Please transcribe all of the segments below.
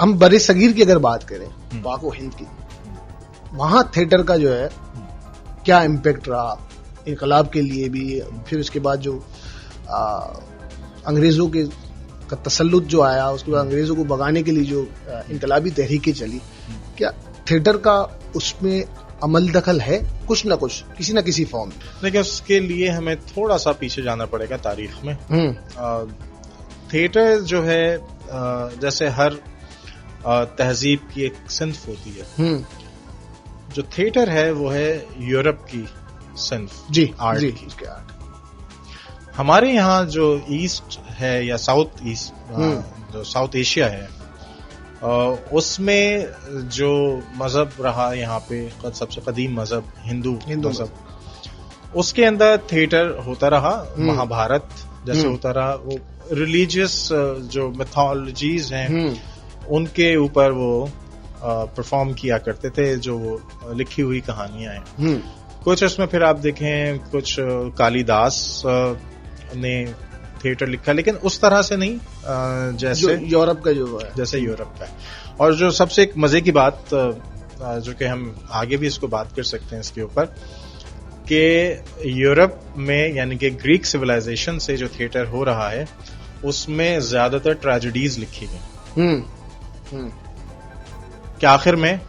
हम बड़े सगीर की अगर बात करें, पाक व हिंद की, वहां थिएटर का जो है क्या इम्पैक्ट रहा इनकलाब के लिए भी, फिर उसके बाद जो अंग्रेजों के का तसल्लुत जो आया, उसके बाद अंग्रेजों को भगाने के लिए जो इनकलाबी तहरीकें चली, क्या थिएटर का उसमें अमल दखल है कुछ ना कुछ, किसी ना किसी फॉर्म में? देखिए, उसके लिए हमें थोड़ा सा पीछे जाना पड़ेगा तारीख में। थिएटर जो है जैसे हर तहजीब की एक सिंफ होती है, जो थिएटर है वो है यूरोप की सिंफ, जी, आर्ट जी, की। उसके आर्ट। हमारे यहाँ जो ईस्ट है या साउथ ईस्ट, जो साउथ एशिया है, उसमें जो मजहब रहा यहाँ पे सबसे कदीम मजहब हिंदू मजहब, उसके अंदर थिएटर होता रहा। महाभारत जैसे होता रहा, वो रिलीजियस जो मिथोलॉजीज हैं उनके ऊपर वो परफॉर्म किया करते थे, जो वो लिखी हुई कहानियां हैं। कुछ उसमें फिर आप देखें, कुछ कालिदास ने थिएटर लिखा, लेकिन उस तरह से नहीं जैसे यूरोप का जो है, जैसे यूरोप का। और जो सबसे एक मजे की बात, जो कि हम आगे भी इसको बात कर सकते हैं इसके ऊपर, कि यूरोप में यानी कि ग्रीक सिविलाइजेशन से जो थिएटर हो रहा है उसमें ज्यादातर ट्रेजेडीज लिखी गई, कि आखिर में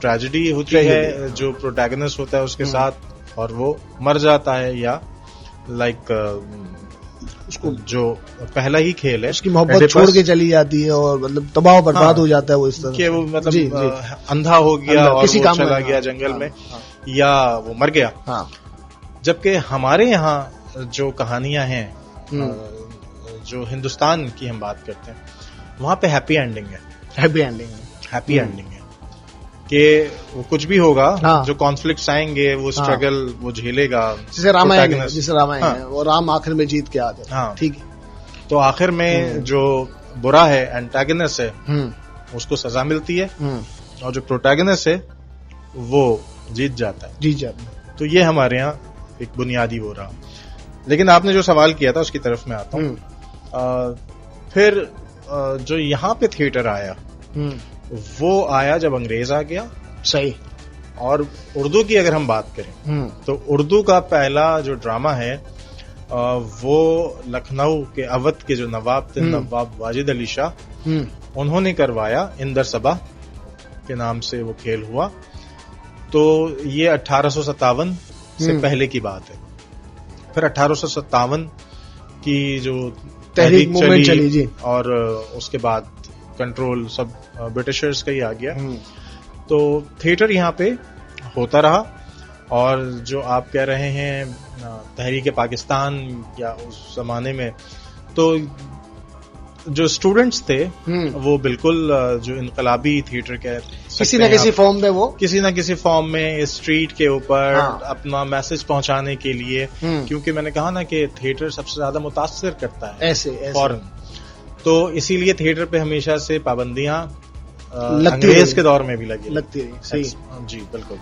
ट्रेजेडी होती है, जो प्रोटैगनिस्ट होता है उसके साथ, और वो मर जाता है, या उसको जो पहला ही खेल है, उसकी मोहब्बत छोड़ के चली जाती है और मतलब तबाह बर्बाद हो जाता है वो, इस तरह कि वो मतलब अंधा हो गया और वो चला गया जंगल में, या वो मर गया। जबकि हमारे यहाँ जो कहानियां हैं, जो हिंदुस्तान की हम बात करते हैं, वहां पे हैप्पी एंडिंग है, हैप्पी एंडिंग है कि वो कुछ भी होगा, जो कॉन्फ्लिक्ट्स आएंगे, वो स्ट्रगल वो झेलेगा, जैसे रामायण है, वो राम आखिर में जीत के आते हैं, ठीक है। तो आखिर में जो बुरा है, एंटागनिस्ट है, उसको सजा मिलती है, और जो प्रोटैगनिस्ट है वो जीत जाता है। तो ये हमारे यहाँ एक बुनियादी वो रहा। लेकिन आपने जो सवाल किया था उसकी तरफ मैं आता हूँ। फिर जो यहाँ पे थिएटर आया, वो आया जब अंग्रेज आ गया। सही। और उर्दू की अगर हम बात करें, तो उर्दू का पहला जो ड्रामा है वो लखनऊ के अवध के जो नवाब थे, नवाब वाजिद अली शाह, उन्होंने करवाया। इंदर सबा के नाम से वो खेल हुआ। तो ये 1857 से पहले की बात है। फिर 1857 की जो तहरीक चली जी, और उसके बाद कंट्रोल सब ब्रिटिशर्स का ही आ गया। तो थिएटर यहाँ पे होता रहा। और जो आप कह रहे हैं तहरीक पाकिस्तान या उस जमाने में, तो जो स्टूडेंट्स थे वो बिल्कुल जो इनकलाबी थिएटर के किसी न किसी फॉर्म में, वो किसी न किसी फॉर्म में स्ट्रीट के ऊपर अपना मैसेज पहुंचाने के लिए, क्योंकि मैंने कहा ना कि थिएटर सबसे ज्यादा मुतासिर करता है ऐसे फौरन। तो इसीलिए थिएटर पे हमेशा से पाबंदियां अंग्रेज के दौर में भी लगती रही। सही जी बिल्कुल।